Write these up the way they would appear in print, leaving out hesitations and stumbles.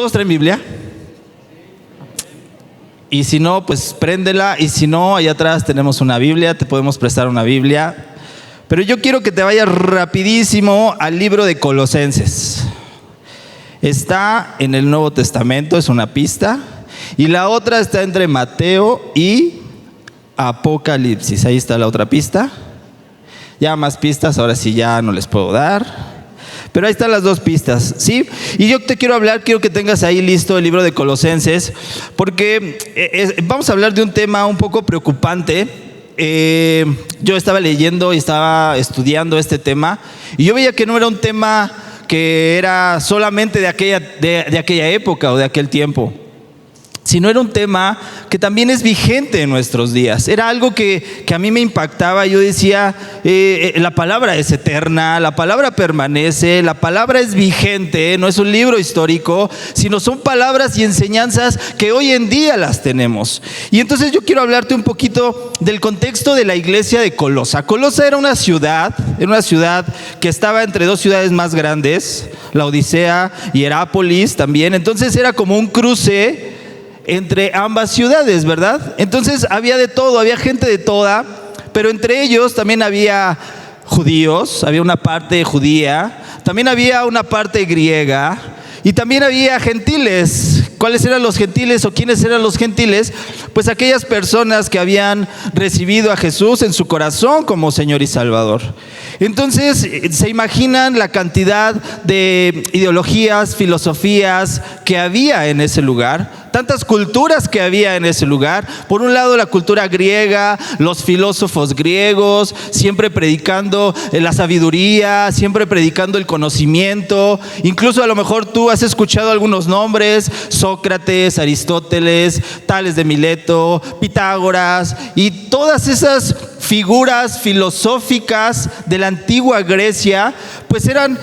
¿Todos traen Biblia? Y si no, pues préndela. Y si no, allá atrás tenemos una Biblia, te podemos prestar una Biblia. Pero yo quiero que te vayas rapidísimo al libro de Colosenses. Está en el Nuevo Testamento, es una pista. Y la otra está entre Mateo y Apocalipsis. Ahí está la otra pista. Ya más pistas, ahora sí ya no les puedo dar. Pero ahí están las dos pistas, ¿sí? Y yo te quiero hablar, quiero que tengas ahí listo el libro de Colosenses, porque vamos a hablar de un tema un poco preocupante. Yo estaba leyendo y estaba estudiando este tema, y yo veía que no era un tema que era solamente de aquella época o de aquel tiempo, sino era un tema que también es vigente en nuestros días. Era algo que a mí me impactaba. Yo decía, la palabra es eterna, la palabra permanece, la palabra es vigente, no es un libro histórico, sino son palabras y enseñanzas que hoy en día las tenemos. Y entonces yo quiero hablarte un poquito del contexto de la iglesia de Colosa. Colosa era una ciudad que estaba entre dos ciudades más grandes, Laodicea y Herápolis también. Entonces era como un cruce entre ambas ciudades, ¿verdad? Entonces había de todo, había gente de toda, pero entre ellos también había judíos, había una parte judía, también había una parte griega y también había gentiles. ¿Cuáles eran los gentiles o quiénes eran los gentiles? Pues aquellas personas que habían recibido a Jesús en su corazón como Señor y Salvador. Entonces, ¿se imaginan la cantidad de ideologías, filosofías que había en ese lugar? Tantas culturas que había en ese lugar. Por un lado, la cultura griega, los filósofos griegos, siempre predicando la sabiduría, siempre predicando el conocimiento. Incluso a lo mejor tú has escuchado algunos nombres: Sócrates, Aristóteles, Tales de Mileto, Pitágoras, y todas esas figuras filosóficas de la antigua Grecia, pues eran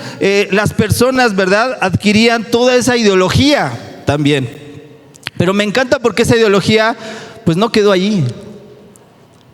las personas, ¿verdad? Adquirían toda esa ideología también. Pero me encanta porque esa ideología pues no quedó allí.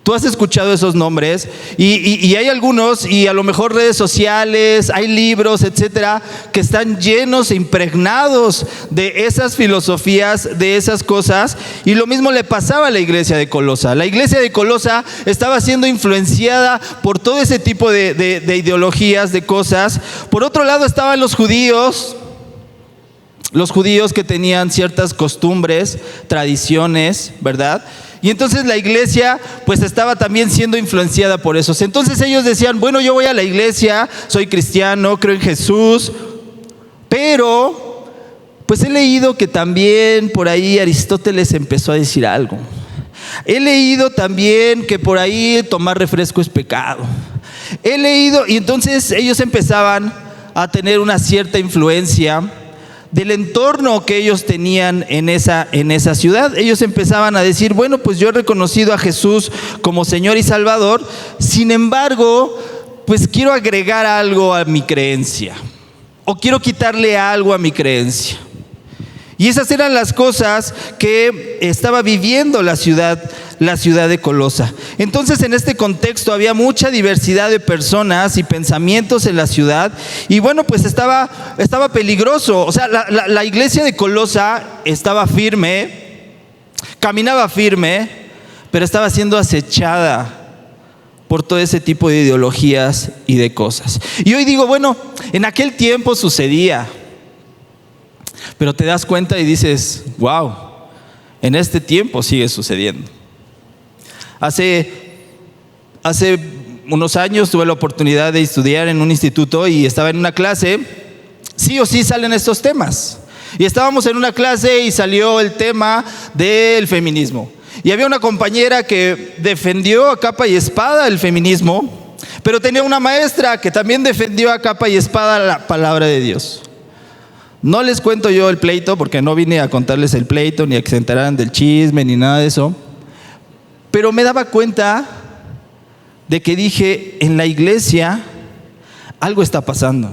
Tú has escuchado esos nombres y hay algunos, y a lo mejor redes sociales, hay libros, etcétera, que están llenos e impregnados de esas filosofías, de esas cosas. Y lo mismo le pasaba a la iglesia de Colosa. La iglesia de Colosa estaba siendo influenciada por todo ese tipo de ideologías, de cosas. Por otro lado estaban los judíos que tenían ciertas costumbres, tradiciones, ¿verdad? Y entonces la iglesia pues estaba también siendo influenciada por eso. Entonces ellos decían, bueno, yo voy a la iglesia, soy cristiano, creo en Jesús, pero pues he leído que también por ahí Aristóteles empezó a decir algo. He leído también que por ahí tomar refresco es pecado. He leído, y entonces ellos empezaban a tener una cierta influencia del entorno que ellos tenían en esa ciudad. Ellos empezaban a decir, bueno, pues yo he reconocido a Jesús como Señor y Salvador, sin embargo, pues quiero agregar algo a mi creencia, o quiero quitarle algo a mi creencia. Y esas eran las cosas que estaba viviendo la ciudad de Colosa. Entonces, en este contexto había mucha diversidad de personas y pensamientos en la ciudad. Y bueno, pues estaba peligroso. O sea, la iglesia de Colosa estaba firme, caminaba firme, pero estaba siendo acechada por todo ese tipo de ideologías y de cosas. Y hoy digo, bueno, en aquel tiempo sucedía. Pero te das cuenta y dices, wow, en este tiempo sigue sucediendo. Hace unos años tuve la oportunidad de estudiar en un instituto y estaba en una clase. Sí o sí salen estos temas. Y estábamos en una clase y salió el tema del feminismo. Y había una compañera que defendió a capa y espada el feminismo, pero tenía una maestra que también defendió a capa y espada la palabra de Dios. No les cuento yo el pleito, porque no vine a contarles el pleito, ni a que se enteraran del chisme, ni nada de eso. Pero me daba cuenta de que dije, en la iglesia algo está pasando.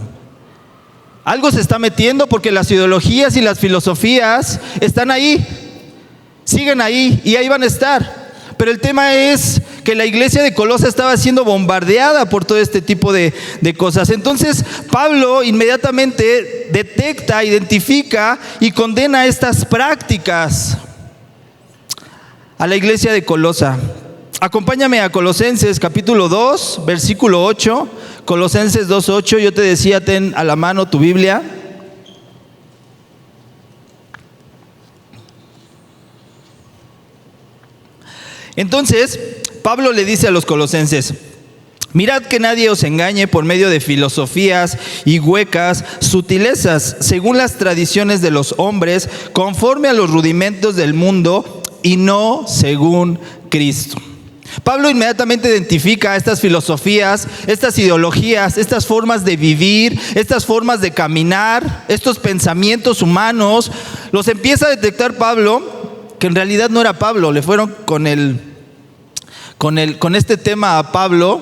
Algo se está metiendo, porque las ideologías y las filosofías están ahí, siguen ahí y ahí van a estar. Pero el tema es que la iglesia de Colosa estaba siendo bombardeada por todo este tipo de cosas. Entonces Pablo inmediatamente detecta, identifica y condena estas prácticas a la iglesia de Colosa. Acompáñame a Colosenses capítulo 2, versículo 8. Colosenses 2:8. Yo te decía, ten a la mano tu Biblia. Entonces, Pablo le dice a los colosenses: mirad que nadie os engañe por medio de filosofías y huecas sutilezas, según las tradiciones de los hombres, conforme a los rudimentos del mundo y no según Cristo. Pablo inmediatamente identifica estas filosofías, estas ideologías, estas formas de vivir, estas formas de caminar, estos pensamientos humanos. Los empieza a detectar Pablo, que en realidad no era Pablo. Le fueron con este tema a Pablo,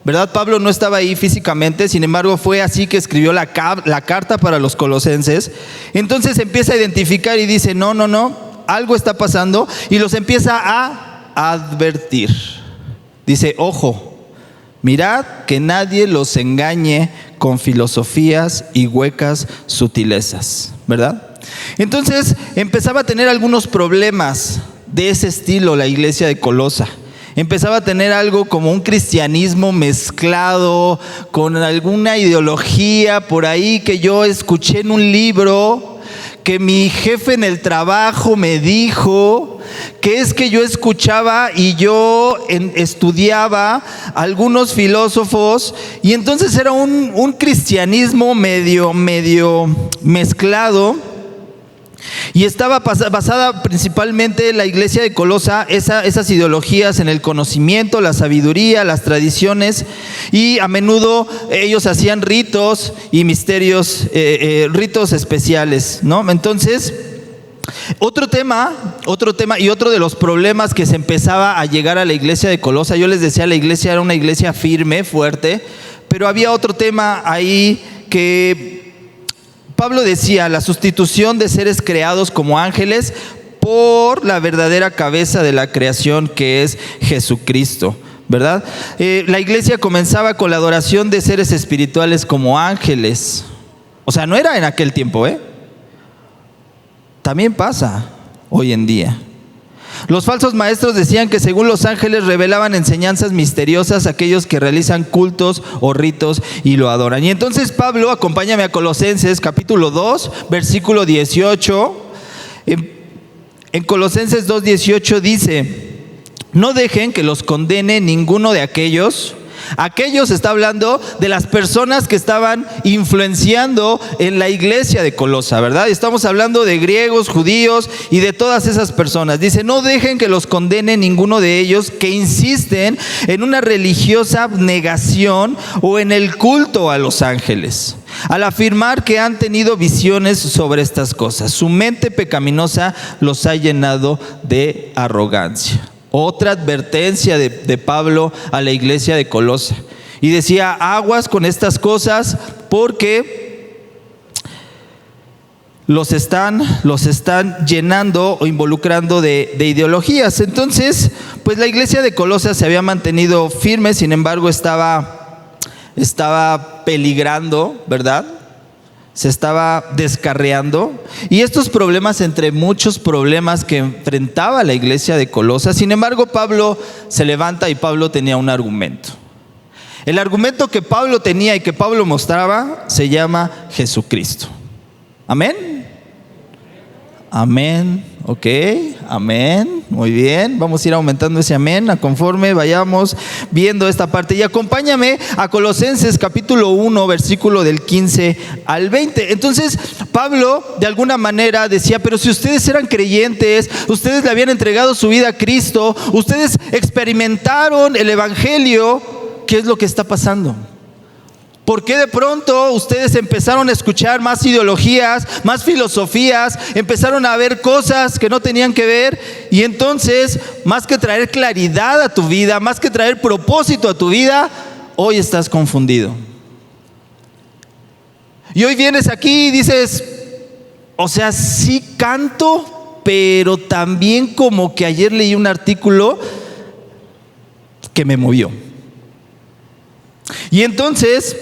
¿verdad? Pablo no estaba ahí físicamente, sin embargo fue así que escribió la carta para los colosenses. Entonces empieza a identificar y dice, no, algo está pasando, y los empieza a advertir. Dice, ojo, mirad que nadie los engañe con filosofías y huecas sutilezas, ¿verdad? Entonces empezaba a tener algunos problemas de ese estilo la iglesia de Colosa. Empezaba a tener algo como un cristianismo mezclado con alguna ideología por ahí que yo escuché en un libro, que mi jefe en el trabajo me dijo, que es que yo escuchaba y yo estudiaba algunos filósofos, y entonces era un cristianismo medio mezclado. Y estaba basada principalmente la iglesia de Colosa, esas ideologías en el conocimiento, la sabiduría, las tradiciones, y a menudo ellos hacían ritos y misterios, ritos especiales, ¿no? Entonces, otro tema y otro de los problemas que se empezaba a llegar a la iglesia de Colosa, yo les decía, la iglesia era una iglesia firme, fuerte, pero había otro tema ahí que Pablo decía: la sustitución de seres creados como ángeles por la verdadera cabeza de la creación, que es Jesucristo, ¿verdad? La iglesia comenzaba con la adoración de seres espirituales como ángeles. O sea, no era en aquel tiempo, También pasa hoy en día. Los falsos maestros decían que según los ángeles revelaban enseñanzas misteriosas a aquellos que realizan cultos o ritos y lo adoran. Y entonces Pablo, acompáñame a Colosenses capítulo 2, versículo 18. En Colosenses 2:18 dice: no dejen que los condene ninguno de aquellos. Aquellos está hablando de las personas que estaban influenciando en la iglesia de Colosa, ¿verdad? Estamos hablando de griegos, judíos y de todas esas personas. Dice: no dejen que los condene ninguno de ellos que insisten en una religiosa abnegación o en el culto a los ángeles, al afirmar que han tenido visiones sobre estas cosas. Su mente pecaminosa los ha llenado de arrogancia. Otra advertencia de Pablo a la iglesia de Colosa. Y decía: aguas con estas cosas, porque los están llenando o involucrando de ideologías. Entonces, pues la iglesia de Colosa se había mantenido firme, sin embargo estaba peligrando, ¿verdad? Se estaba descarriando, y estos problemas, entre muchos problemas que enfrentaba la iglesia de Colosa, sin embargo Pablo se levanta y Pablo tenía un argumento. El argumento que Pablo tenía y que Pablo mostraba se llama Jesucristo. ¿Amén? Amén. Ok, amén. Muy bien, vamos a ir aumentando ese amén a conforme vayamos viendo esta parte. Y acompáñame a Colosenses capítulo 1, versículo del 15 al 20. Entonces Pablo de alguna manera decía: pero si ustedes eran creyentes, ustedes le habían entregado su vida a Cristo, ustedes experimentaron el evangelio, ¿qué es lo que está pasando? ¿Por qué de pronto ustedes empezaron a escuchar más ideologías, más filosofías, empezaron a ver cosas que no tenían que ver? Y entonces, más que traer claridad a tu vida, más que traer propósito a tu vida, hoy estás confundido. Y hoy vienes aquí y dices: o sea, sí canto, pero también como que ayer leí un artículo que me movió. Y entonces,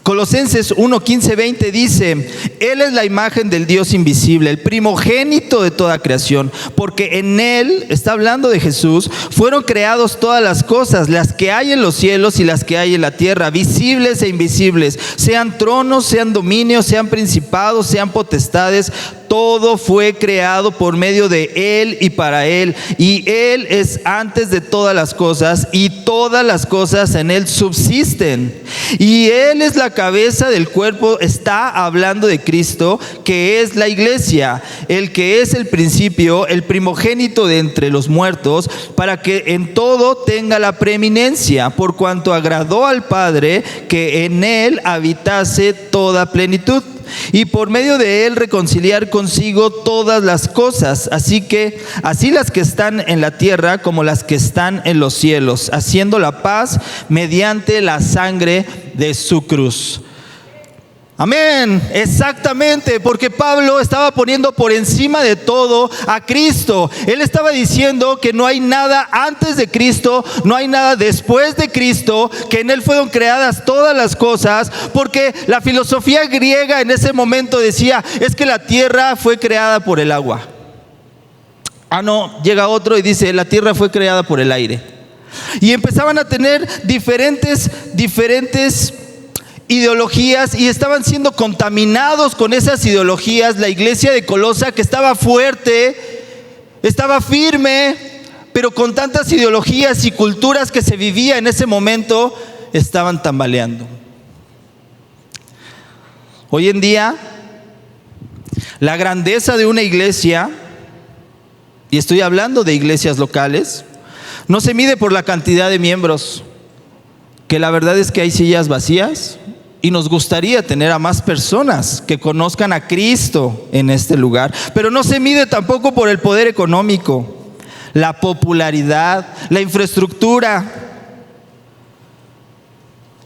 Colosenses 1, 15, 20 dice: Él es la imagen del Dios invisible, el primogénito de toda creación, porque en Él, está hablando de Jesús, fueron creados todas las cosas, las que hay en los cielos y las que hay en la tierra, visibles e invisibles, sean tronos, sean dominios, sean principados, sean potestades. Todo fue creado por medio de Él y para Él, y Él es antes de todas las cosas, y todas las cosas en Él subsisten. Y Él es la cabeza del cuerpo. Está hablando de Cristo, que es la iglesia, el que es el principio, el primogénito de entre los muertos, para que en todo tenga la preeminencia, por cuanto agradó al Padre que en Él habitase toda plenitud, y por medio de Él reconciliar consigo todas las cosas, así las que están en la tierra como las que están en los cielos, haciendo la paz mediante la sangre de su cruz. Amén, exactamente, porque Pablo estaba poniendo por encima de todo a Cristo. Él estaba diciendo que no hay nada antes de Cristo, no hay nada después de Cristo, que en Él fueron creadas todas las cosas, porque la filosofía griega en ese momento decía: es que la tierra fue creada por el agua. No, llega otro y dice: la tierra fue creada por el aire. Y empezaban a tener diferentes ideologías, y estaban siendo contaminados con esas ideologías. La iglesia de Colosa, que estaba fuerte, estaba firme, pero con tantas ideologías y culturas que se vivía en ese momento, estaban tambaleando. Hoy en día, la grandeza de una iglesia, y estoy hablando de iglesias locales, no se mide por la cantidad de miembros, que la verdad es que hay sillas vacías. Y nos gustaría tener a más personas que conozcan a Cristo en este lugar. Pero no se mide tampoco por el poder económico, la popularidad, la infraestructura.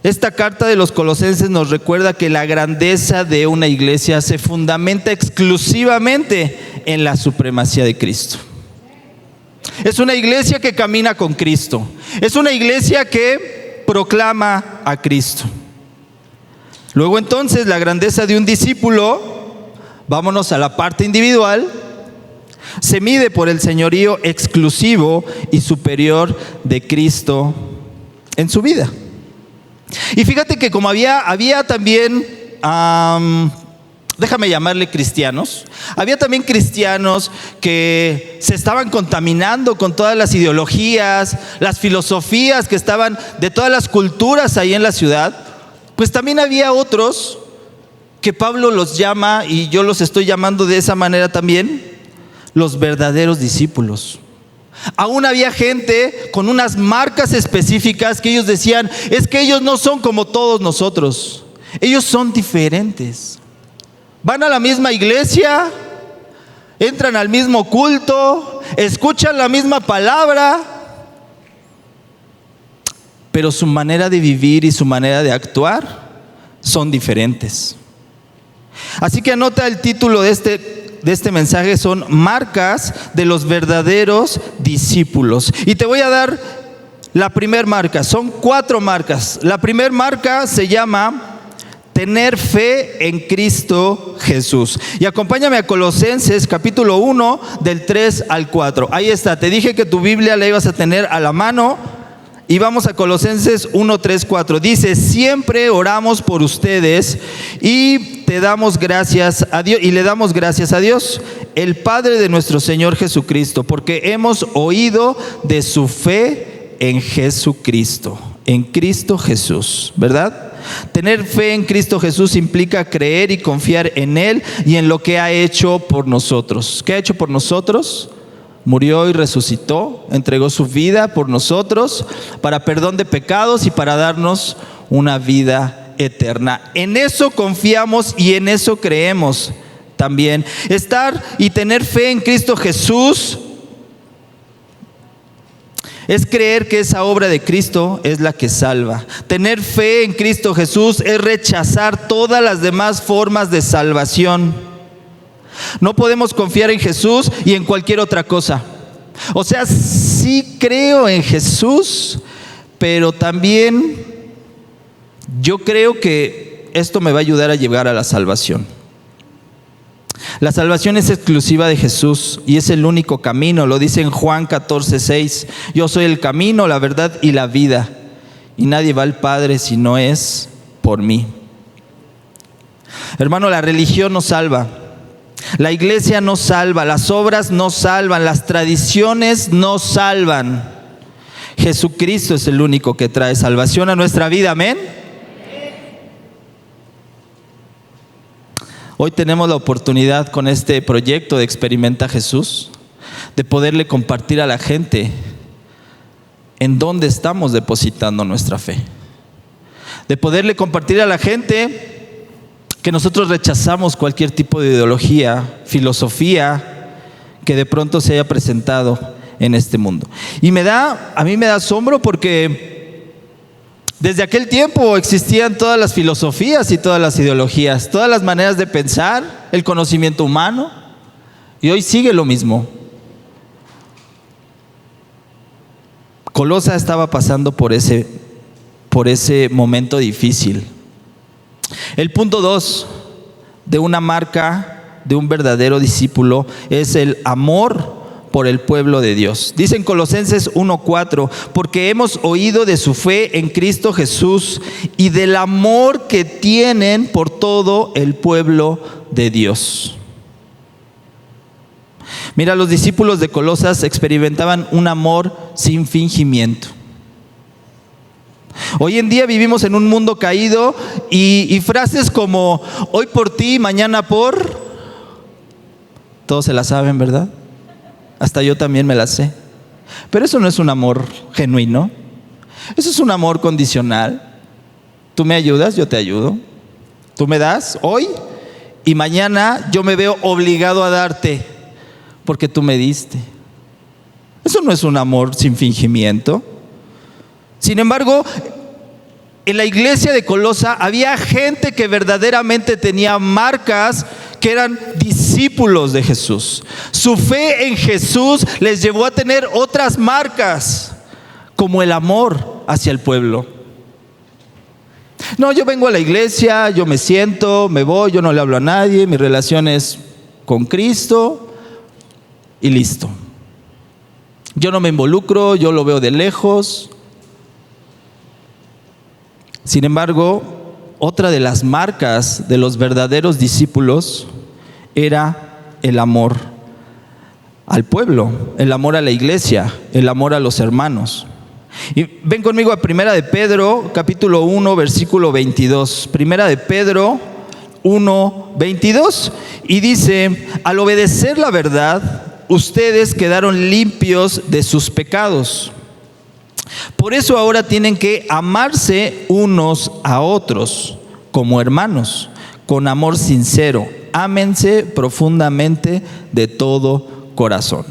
Esta carta de los Colosenses nos recuerda que la grandeza de una iglesia se fundamenta exclusivamente en la supremacía de Cristo. Es una iglesia que camina con Cristo. Es una iglesia que proclama a Cristo. Luego entonces, la grandeza de un discípulo, vámonos a la parte individual, se mide por el señorío exclusivo y superior de Cristo en su vida. Y fíjate que como había también, déjame llamarle cristianos, había también cristianos que se estaban contaminando con todas las ideologías, las filosofías que estaban de todas las culturas ahí en la ciudad. Pues también había otros que Pablo los llama, y yo los estoy llamando de esa manera también, los verdaderos discípulos. Aún había gente con unas marcas específicas que ellos decían: es que ellos no son como todos nosotros, ellos son diferentes. Van a la misma iglesia, entran al mismo culto, escuchan la misma palabra, pero su manera de vivir y su manera de actuar son diferentes. Así que anota el título de este mensaje: son marcas de los verdaderos discípulos. Y te voy a dar la primera marca. Son 4 marcas. La primera marca se llama tener fe en Cristo Jesús. Y acompáñame a Colosenses capítulo 1 del 3 al 4. Ahí está, te dije que tu Biblia la ibas a tener a la mano. Y vamos a Colosenses 1, 3, 4. Dice: siempre oramos por ustedes y te damos gracias a Dios, y le damos gracias a Dios, el Padre de nuestro Señor Jesucristo, porque hemos oído de su fe en Jesucristo, en Cristo Jesús, ¿verdad? Tener fe en Cristo Jesús implica creer y confiar en Él y en lo que ha hecho por nosotros. ¿Qué ha hecho por nosotros? Murió y resucitó, entregó su vida por nosotros para perdón de pecados y para darnos una vida eterna. En eso confiamos y en eso creemos también. Estar y tener fe en Cristo Jesús es creer que esa obra de Cristo es la que salva. Tener fe en Cristo Jesús es rechazar todas las demás formas de salvación. No podemos confiar en Jesús y en cualquier otra cosa. O sea, si sí creo en Jesús, pero también yo creo que esto me va a ayudar a llegar a la salvación. La salvación es exclusiva de Jesús y es el único camino, lo dice en Juan 14:6. Yo soy el camino, la verdad y la vida, y nadie va al Padre si no es por mí. Hermano, la religión no salva, la iglesia no salva, las obras no salvan, las tradiciones no salvan. Jesucristo es el único que trae salvación a nuestra vida, amén. Hoy tenemos la oportunidad con este proyecto de Experimenta Jesús de poderle compartir a la gente en dónde estamos depositando nuestra fe, de poderle compartir a la gente que nosotros rechazamos cualquier tipo de ideología, filosofía que de pronto se haya presentado en este mundo. Y a mí me da asombro porque desde aquel tiempo existían todas las filosofías y todas las ideologías, todas las maneras de pensar, el conocimiento humano, y hoy sigue lo mismo. Colosa estaba pasando por ese momento difícil. El punto 2 de una marca de un verdadero discípulo es el amor por el pueblo de Dios. Dice en Colosenses 1:4, porque hemos oído de su fe en Cristo Jesús y del amor que tienen por todo el pueblo de Dios. Mira, los discípulos de Colosas experimentaban un amor sin fingimiento. Hoy en día vivimos en un mundo caído y frases como hoy por ti, mañana por... Todos se la saben, ¿verdad? Hasta yo también me la sé. Pero eso no es un amor genuino. Eso es un amor condicional. Tú me ayudas, yo te ayudo. Tú me das hoy y mañana yo me veo obligado a darte porque tú me diste. Eso no es un amor sin fingimiento. Sin embargo, en la iglesia de Colosa había gente que verdaderamente tenía marcas, que eran discípulos de Jesús. Su fe en Jesús les llevó a tener otras marcas, como el amor hacia el pueblo. No, yo vengo a la iglesia, yo me siento, me voy, yo no le hablo a nadie, mi relación es con Cristo y listo. Yo no me involucro, yo lo veo de lejos. Sin embargo, otra de las marcas de los verdaderos discípulos era el amor al pueblo, el amor a la iglesia, el amor a los hermanos. Y ven conmigo a Primera de Pedro, capítulo 1, versículo 22. Primera de Pedro 1, 22. Y dice, al obedecer la verdad, ustedes quedaron limpios de sus pecados. Por eso ahora tienen que amarse unos a otros como hermanos, con amor sincero. Ámense profundamente de todo corazón.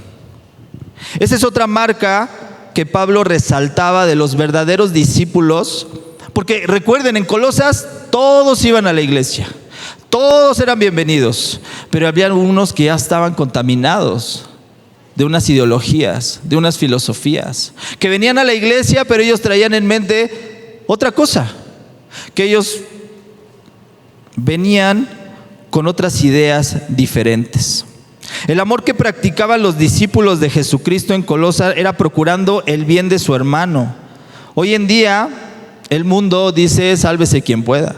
Esa es otra marca que Pablo resaltaba de los verdaderos discípulos, porque recuerden, en Colosas todos iban a la iglesia, todos eran bienvenidos, pero había unos que ya estaban contaminados de unas ideologías, de unas filosofías, que venían a la iglesia, pero ellos traían en mente otra cosa, que ellos venían con otras ideas diferentes. El amor que practicaban los discípulos de Jesucristo en Colosas era procurando el bien de su hermano. Hoy en día el mundo dice, sálvese quien pueda.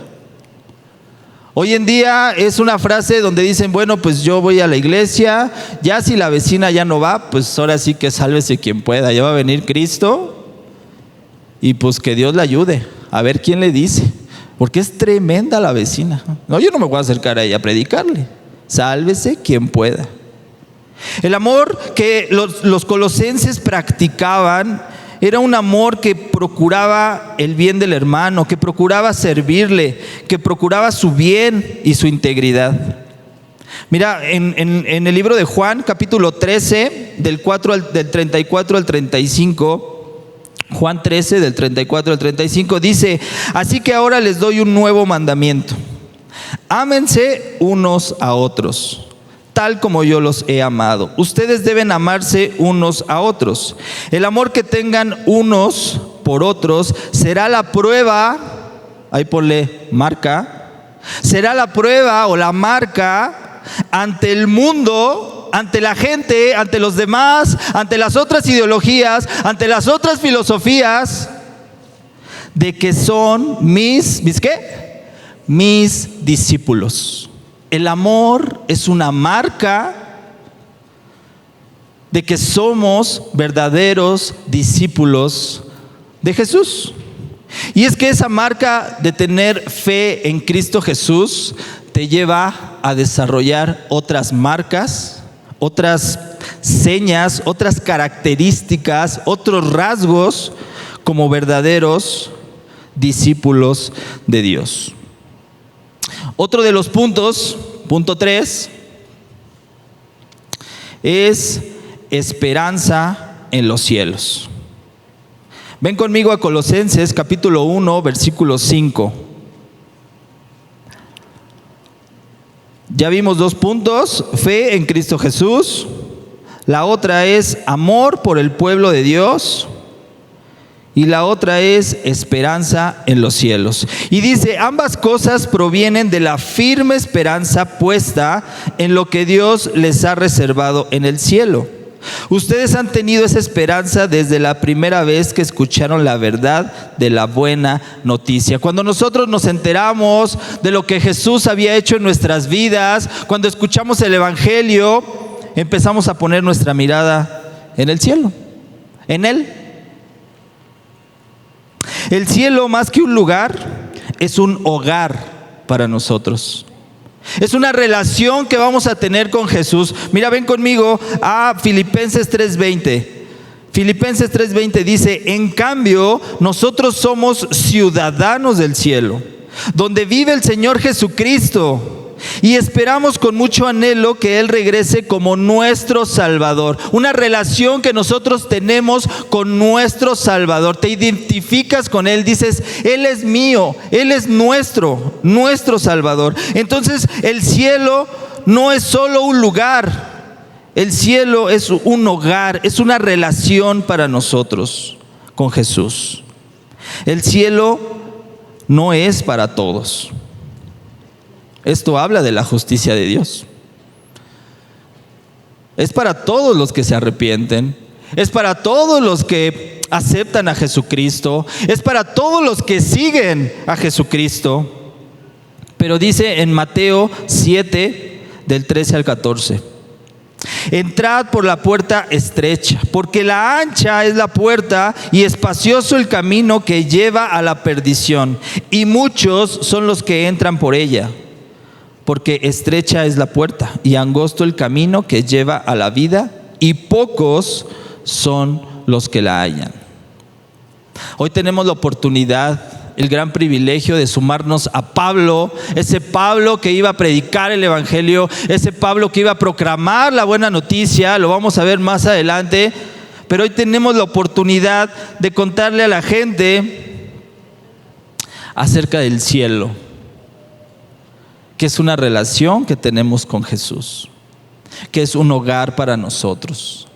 Hoy en día es una frase donde dicen, bueno, pues yo voy a la iglesia, ya si la vecina ya no va, pues ahora sí que sálvese quien pueda, ya va a venir Cristo y pues que Dios le ayude, a ver quién le dice, porque es tremenda la vecina. No, yo no me voy a acercar a ella a predicarle, sálvese quien pueda. El amor que los colosenses practicaban era un amor que procuraba el bien del hermano, que procuraba servirle, que procuraba su bien y su integridad. Mira, en el libro de Juan, capítulo 13, del 34 al 35, Juan 13, del 34 al 35, dice, así que ahora les doy un nuevo mandamiento. Ámense unos a otros, tal como yo los he amado. Ustedes deben amarse unos a otros. El amor que tengan unos por otros será la prueba, ahí ponle marca, será la prueba o la marca ante el mundo, ante la gente, ante los demás, ante las otras ideologías, ante las otras filosofías, de que son ¿mis qué? Mis discípulos. El amor es una marca de que somos verdaderos discípulos de Jesús. Y es que esa marca de tener fe en Cristo Jesús te lleva a desarrollar otras marcas, otras señas, otras características, otros rasgos como verdaderos discípulos de Dios. Otro de los puntos, punto 3, es esperanza en los cielos. Ven conmigo a Colosenses capítulo 1, versículo 5. Ya vimos 2 puntos: fe en Cristo Jesús. La otra es amor por el pueblo de Dios. Y la otra es esperanza en los cielos. Y dice, ambas cosas provienen de la firme esperanza puesta en lo que Dios les ha reservado en el cielo. Ustedes han tenido esa esperanza desde la primera vez que escucharon la verdad de la buena noticia. Cuando nosotros nos enteramos de lo que Jesús había hecho en nuestras vidas, cuando escuchamos el Evangelio, empezamos a poner nuestra mirada en el cielo, en Él. El cielo, más que un lugar, es un hogar para nosotros. Es una relación que vamos a tener con Jesús. Mira, ven conmigo a Filipenses 3:20. Filipenses 3:20 dice, en cambio, nosotros somos ciudadanos del cielo, donde vive el Señor Jesucristo. Y esperamos con mucho anhelo que Él regrese como nuestro Salvador. Una relación que nosotros tenemos con nuestro Salvador. Te identificas con Él, dices, Él es mío, Él es nuestro Salvador. Entonces el cielo no es solo un lugar. El cielo es un hogar, es una relación para nosotros con Jesús. El cielo no es para todos. Esto habla de la justicia de Dios. Es para todos los que se arrepienten. Es para todos los que aceptan a Jesucristo. Es para todos los que siguen a Jesucristo. Pero dice en Mateo 7, del 13 al 14. Entrad por la puerta estrecha, porque la ancha es la puerta y espacioso el camino que lleva a la perdición. Y muchos son los que entran por ella. Porque estrecha es la puerta y angosto el camino que lleva a la vida, y pocos son los que la hallan. Hoy tenemos la oportunidad, el gran privilegio de sumarnos a Pablo, ese Pablo que iba a predicar el Evangelio, ese Pablo que iba a proclamar la buena noticia. Lo vamos a ver más adelante, pero hoy tenemos la oportunidad de contarle a la gente acerca del cielo, que es una relación que tenemos con Jesús, que es un hogar para nosotros.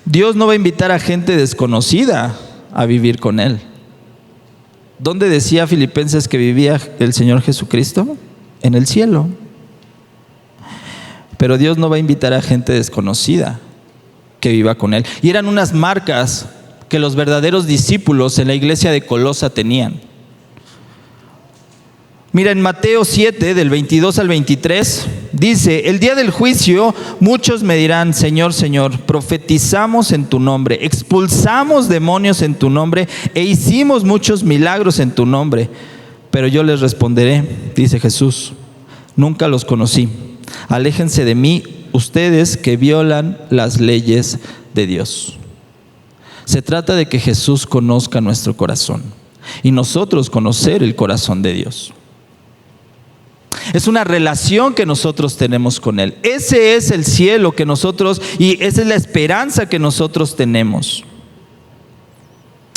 Dios no va a invitar a gente desconocida a vivir con Él. ¿Dónde decía Filipenses que vivía el Señor Jesucristo? En el cielo. Pero Dios no va a invitar a gente desconocida que viva con Él. Y eran unas marcas que los verdaderos discípulos en la iglesia de Colosa tenían. Mira, en Mateo 7, del 22 al 23, dice, el día del juicio muchos me dirán, Señor, Señor, profetizamos en tu nombre, expulsamos demonios en tu nombre e hicimos muchos milagros en tu nombre. Pero yo les responderé, dice Jesús, nunca los conocí. Aléjense de mí, ustedes que violan las leyes de Dios. Se trata de que Jesús conozca nuestro corazón y nosotros conocer el corazón de Dios. Es una relación que nosotros tenemos con Él. Ese es el cielo que nosotros, y esa es la esperanza que nosotros tenemos.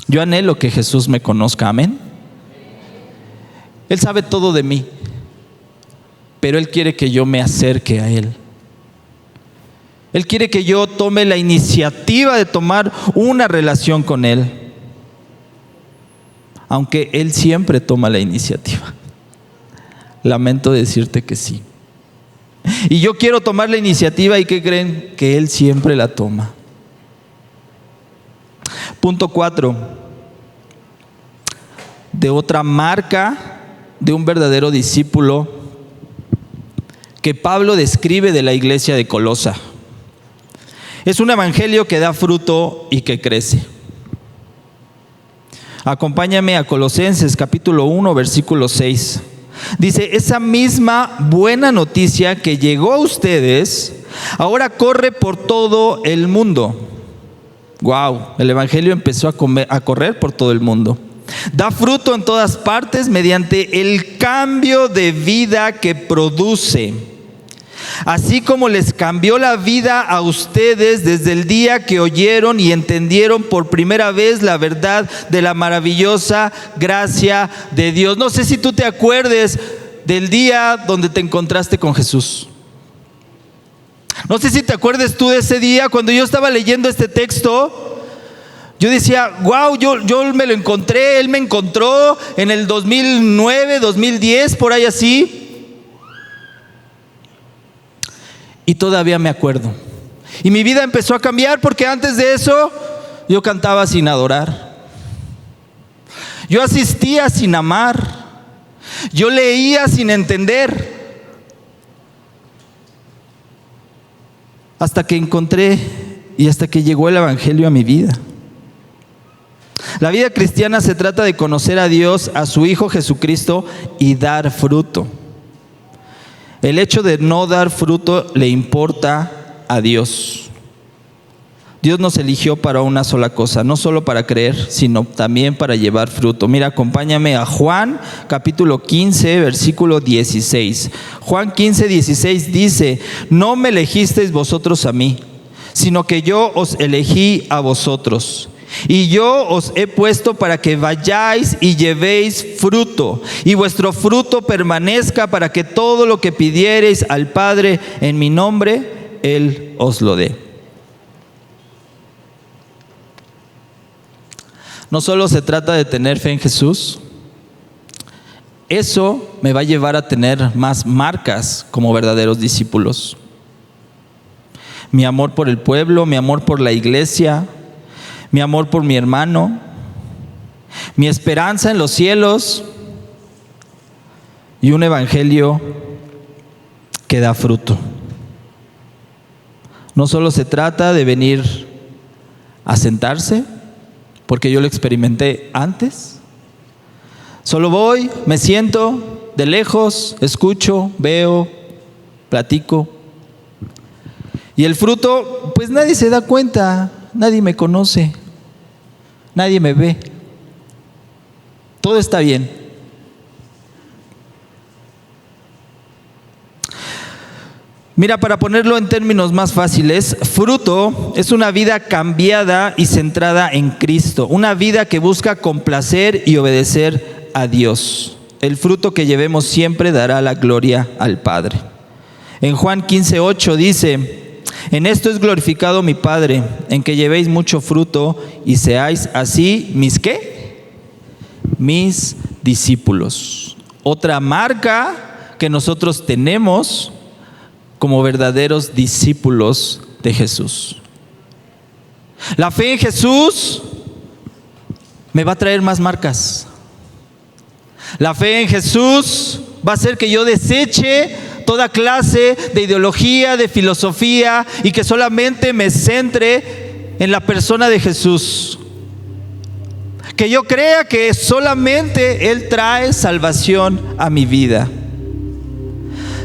Yo anhelo que Jesús me conozca, amén. Él sabe todo de mí, pero Él quiere que yo me acerque a Él. Él quiere que yo tome la iniciativa de tomar una relación con Él, aunque Él siempre toma la iniciativa. Lamento decirte que sí. Y yo quiero tomar la iniciativa, ¿y qué creen? Que Él siempre la toma. Punto 4. De otra marca de un verdadero discípulo que Pablo describe de la iglesia de Colosa. Es un evangelio que da fruto y que crece. Acompáñame a Colosenses capítulo 1, versículo 6. Dice: esa misma buena noticia que llegó a ustedes, ahora corre por todo el mundo. Wow, el evangelio empezó a correr por todo el mundo. Da fruto en todas partes mediante el cambio de vida que produce. Así como les cambió la vida a ustedes desde el día que oyeron y entendieron por primera vez la verdad de la maravillosa gracia de Dios. No sé si tú te acuerdes del día donde te encontraste con Jesús. No sé si te acuerdes tú de ese día cuando yo estaba leyendo este texto. Yo decía, wow, yo me lo encontré, Él me encontró en el 2009, 2010, por ahí así. Y todavía me acuerdo. Y mi vida empezó a cambiar porque antes de eso yo cantaba sin adorar. Yo asistía sin amar. Yo leía sin entender. Hasta que encontré y hasta que llegó el evangelio a mi vida. La vida cristiana se trata de conocer a Dios, a su Hijo Jesucristo y dar fruto. El hecho de no dar fruto le importa a Dios. Dios nos eligió para una sola cosa, no solo para creer, sino también para llevar fruto. Mira, acompáñame a Juan capítulo 15, versículo 16. Juan 15, 16 dice: no me elegisteis vosotros a mí, sino que yo os elegí a vosotros. Y yo os he puesto para que vayáis y llevéis fruto, y vuestro fruto permanezca, para que todo lo que pidiereis al Padre en mi nombre, Él os lo dé. No solo se trata de tener fe en Jesús, eso me va a llevar a tener más marcas como verdaderos discípulos. Mi amor por el pueblo, mi amor por la iglesia, mi amor por mi hermano, mi esperanza en los cielos y un evangelio que da fruto. No solo se trata de venir a sentarse, porque yo lo experimenté antes. Solo voy, me siento de lejos, escucho, veo, platico. Y el fruto, pues nadie se da cuenta, nadie me conoce. Nadie me ve. Todo está bien. Mira, para ponerlo en términos más fáciles, fruto es una vida cambiada y centrada en Cristo. Una vida que busca complacer y obedecer a Dios. El fruto que llevemos siempre dará la gloria al Padre. En Juan 15:8 dice: en esto es glorificado mi Padre, en que llevéis mucho fruto y seáis así, ¿mis qué? Mis discípulos. Otra marca que nosotros tenemos como verdaderos discípulos de Jesús. La fe en Jesús me va a traer más marcas. La fe en Jesús va a hacer que yo deseche toda clase de ideología, de filosofía, y que solamente me centre en la persona de Jesús. Que yo crea que solamente Él trae salvación a mi vida.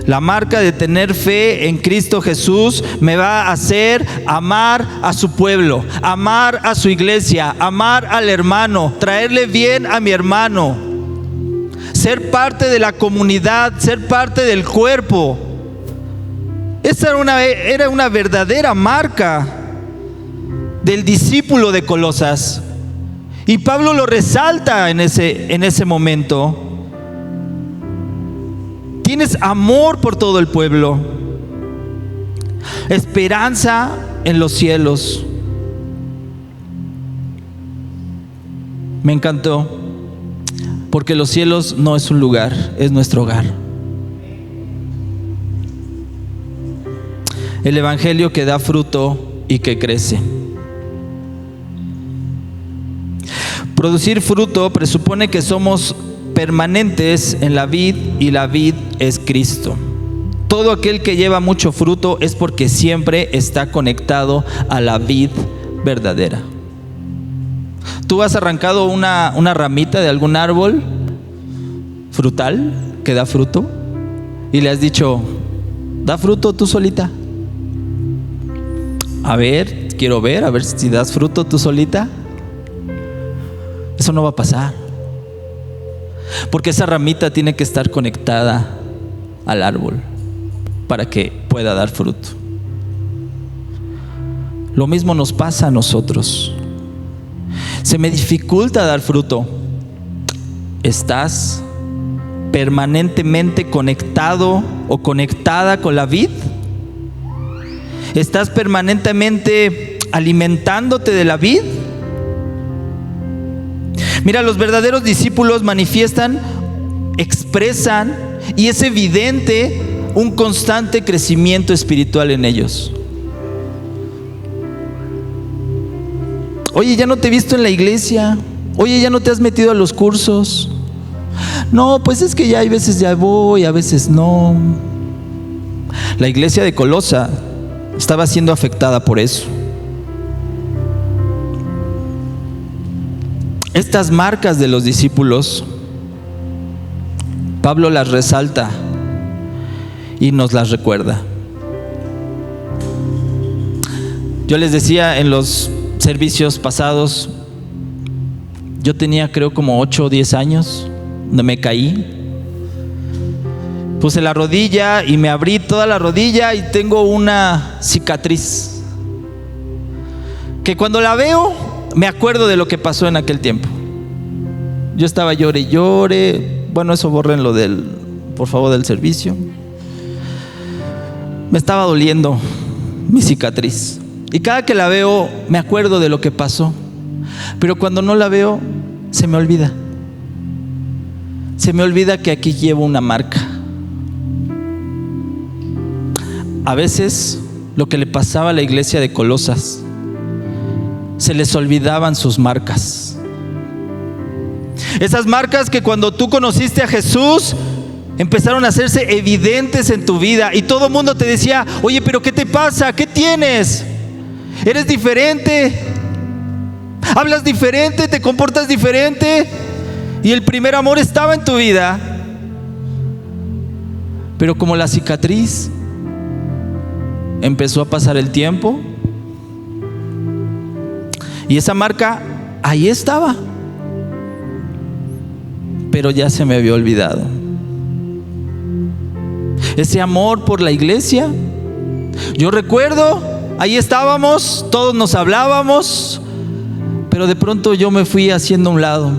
La marca de tener fe en Cristo Jesús me va a hacer amar a su pueblo, amar a su iglesia, amar al hermano, traerle bien a mi hermano. Ser parte de la comunidad, ser parte del cuerpo. Esa era una verdadera marca del discípulo de Colosas. Y Pablo lo resalta en ese momento. Tienes amor por todo el pueblo, esperanza en los cielos. Me encantó, porque los cielos no es un lugar, es nuestro hogar. El evangelio que da fruto y que crece. Producir fruto presupone que somos permanentes en la vid, y la vid es Cristo. Todo aquel que lleva mucho fruto es porque siempre está conectado a la vid verdadera. ¿Tú has arrancado una ramita de algún árbol frutal que da fruto y le has dicho, da fruto tú solita? A ver, quiero ver, a ver si das fruto tú solita. Eso no va a pasar, porque esa ramita tiene que estar conectada al árbol para que pueda dar fruto. Lo mismo nos pasa a nosotros. Se me dificulta dar fruto. ¿Estás permanentemente conectado o conectada con la vid? ¿Estás permanentemente alimentándote de la vid? Mira, los verdaderos discípulos manifiestan, expresan, y es evidente un constante crecimiento espiritual en ellos. Oye, ya no te he visto en la iglesia. Oye, ya no te has metido a los cursos. No, pues es que ya hay veces ya voy, a veces no. La iglesia de Colosa estaba siendo afectada por eso. Estas marcas de los discípulos, Pablo las resalta y nos las recuerda. Yo les decía en los servicios pasados, yo tenía creo como 8 o 10 años, donde me caí. Puse la rodilla y me abrí toda la rodilla y tengo una cicatriz que cuando la veo me acuerdo de lo que pasó en aquel tiempo. Yo estaba llore y llore. Bueno, eso bórrenlo por favor, del servicio. Me estaba doliendo mi cicatriz. Y cada que la veo me acuerdo de lo que pasó. Pero cuando no la veo, se me olvida. Se me olvida que aquí llevo una marca. A veces lo que le pasaba a la iglesia de Colosas, se les olvidaban sus marcas. Esas marcas que cuando tú conociste a Jesús empezaron a hacerse evidentes en tu vida, y todo el mundo te decía, oye, pero ¿qué te pasa? ¿Qué tienes? ¿Eres diferente? ¿Hablas diferente? ¿Te comportas diferente? Y el primer amor estaba en tu vida, pero como la cicatriz empezó a pasar el tiempo, y esa marca ahí estaba, pero ya se me había olvidado. Ese amor por la iglesia, yo recuerdo, ahí estábamos, todos nos hablábamos, pero de pronto yo me fui haciendo a un lado.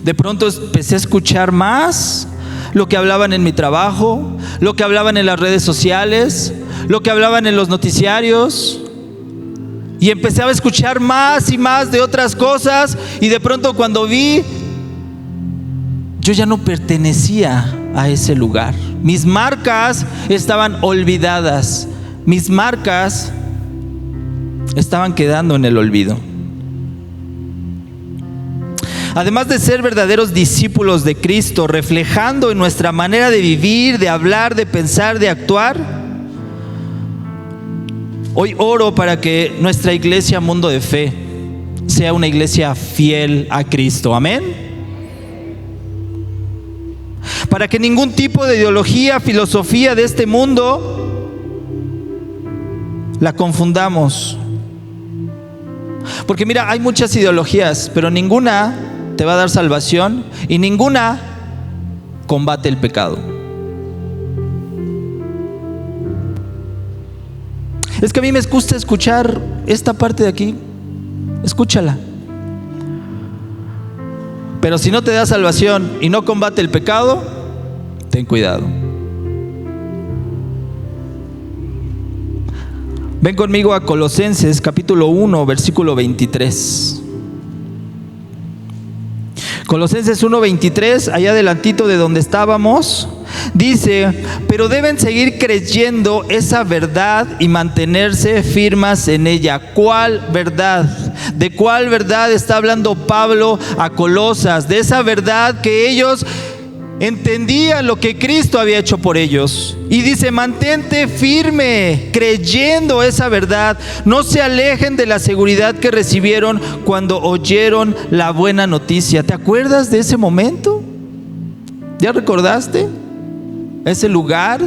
De pronto empecé a escuchar más lo que hablaban en mi trabajo, lo que hablaban en las redes sociales, lo que hablaban en los noticiarios. Y empecé a escuchar más y más de otras cosas, y de pronto cuando vi, yo ya no pertenecía a ese lugar. Mis marcas estaban olvidadas. Mis marcas estaban quedando en el olvido. Además de ser verdaderos discípulos de Cristo, reflejando en nuestra manera de vivir, de hablar, de pensar, de actuar, hoy oro para que nuestra iglesia Mundo de Fe sea una iglesia fiel a Cristo. Amén. Para que ningún tipo de ideología, filosofía de este mundo la confundamos. Porque mira, hay muchas ideologías, pero ninguna te va a dar salvación y ninguna combate el pecado. Es que a mí me gusta escuchar esta parte de aquí. Escúchala. Pero si no te da salvación y no combate el pecado, ten cuidado. Ven conmigo a Colosenses capítulo 1, versículo 23. Colosenses 1:23, allá adelantito de donde estábamos, dice: pero deben seguir creyendo esa verdad y mantenerse firmes en ella. ¿Cuál verdad? ¿De cuál verdad está hablando Pablo a Colosas? De esa verdad que ellos entendían lo que Cristo había hecho por ellos. Y dice: mantente firme creyendo esa verdad. No se alejen de la seguridad que recibieron cuando oyeron la buena noticia. ¿Te acuerdas de ese momento? ¿Ya recordaste ese lugar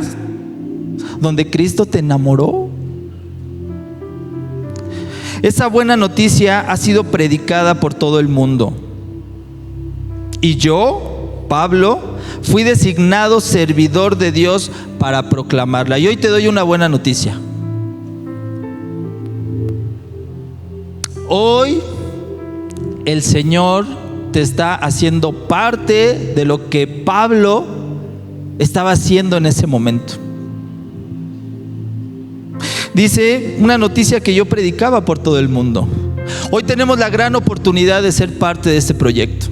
donde Cristo te enamoró? Esa buena noticia ha sido predicada por todo el mundo. Y yo, Pablo, fui designado servidor de Dios para proclamarla. Y hoy te doy una buena noticia. Hoy el Señor te está haciendo parte de lo que Pablo estaba haciendo en ese momento. Dice una noticia que yo predicaba por todo el mundo. Hoy tenemos la gran oportunidad de ser parte de este proyecto.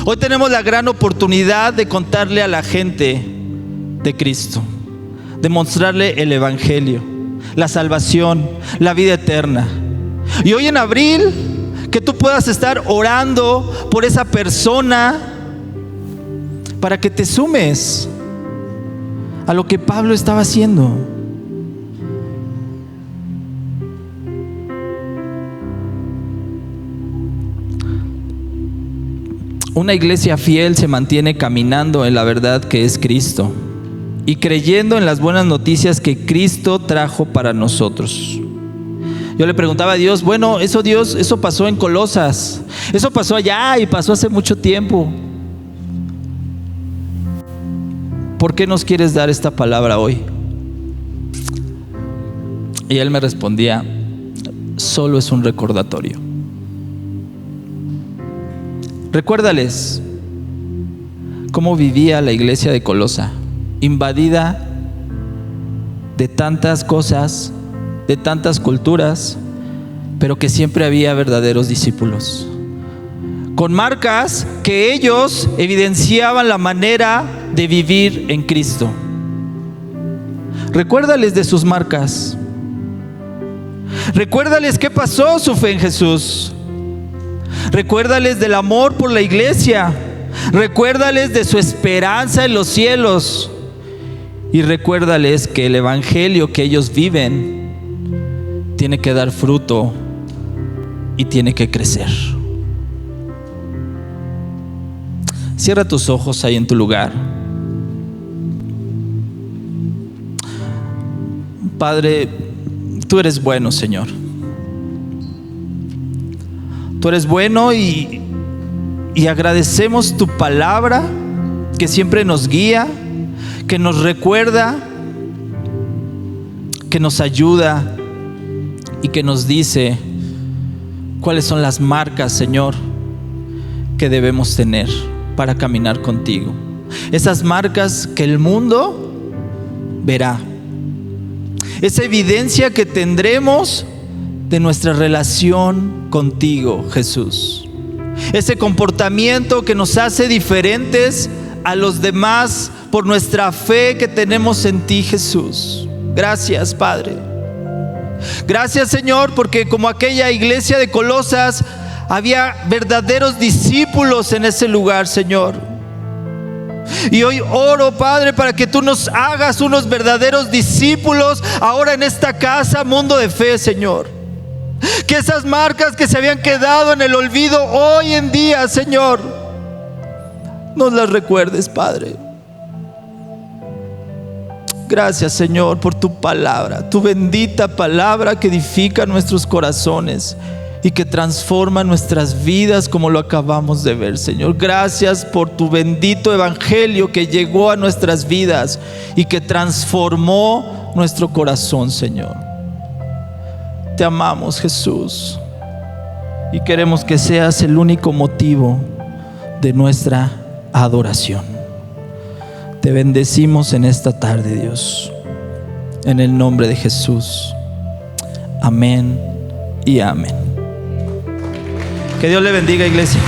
Hoy tenemos la gran oportunidad de contarle a la gente de Cristo, de mostrarle el evangelio, la salvación, la vida eterna. Y hoy en abril, que tú puedas estar orando por esa persona para que te sumes a lo que Pablo estaba haciendo. Una iglesia fiel se mantiene caminando en la verdad que es Cristo y creyendo en las buenas noticias que Cristo trajo para nosotros. Yo le preguntaba a Dios: bueno, Dios, eso pasó en Colosas, eso pasó allá y pasó hace mucho tiempo. ¿Por qué nos quieres dar esta palabra hoy? Y Él me respondía: solo es un recordatorio. Recuérdales cómo vivía la iglesia de Colosa, invadida de tantas cosas, de tantas culturas, pero que siempre había verdaderos discípulos, con marcas que ellos evidenciaban la manera de vivir en Cristo. Recuérdales de sus marcas. Recuérdales qué pasó su fe en Jesús. Recuérdales del amor por la iglesia. Recuérdales de su esperanza en los cielos. Y recuérdales que el evangelio que ellos viven tiene que dar fruto y tiene que crecer. Cierra tus ojos ahí en tu lugar. Padre, tú eres bueno, Señor. Tú eres bueno y agradecemos tu palabra que siempre nos guía, que nos recuerda, que nos ayuda y que nos dice cuáles son las marcas, Señor, que debemos tener para caminar contigo. Esas marcas que el mundo verá. Esa evidencia que tendremos de nuestra relación contigo, Jesús. Ese comportamiento que nos hace diferentes a los demás por nuestra fe que tenemos en ti, Jesús. Gracias, Padre. Gracias, Señor, porque como aquella iglesia de Colosas, había verdaderos discípulos en ese lugar, Señor. Y hoy oro, Padre, para que tú nos hagas unos verdaderos discípulos ahora en esta casa, Mundo de Fe, Señor. Que esas marcas que se habían quedado en el olvido hoy en día, Señor, nos las recuerdes, Padre. Gracias, Señor, por tu palabra, tu bendita palabra que edifica nuestros corazones y que transforma nuestras vidas como lo acabamos de ver, Señor. Gracias por tu bendito evangelio que llegó a nuestras vidas y que transformó nuestro corazón, Señor. Te amamos, Jesús, y queremos que seas el único motivo de nuestra adoración. Te bendecimos en esta tarde, Dios, en el nombre de Jesús. Amén y amén. Que Dios le bendiga, iglesia.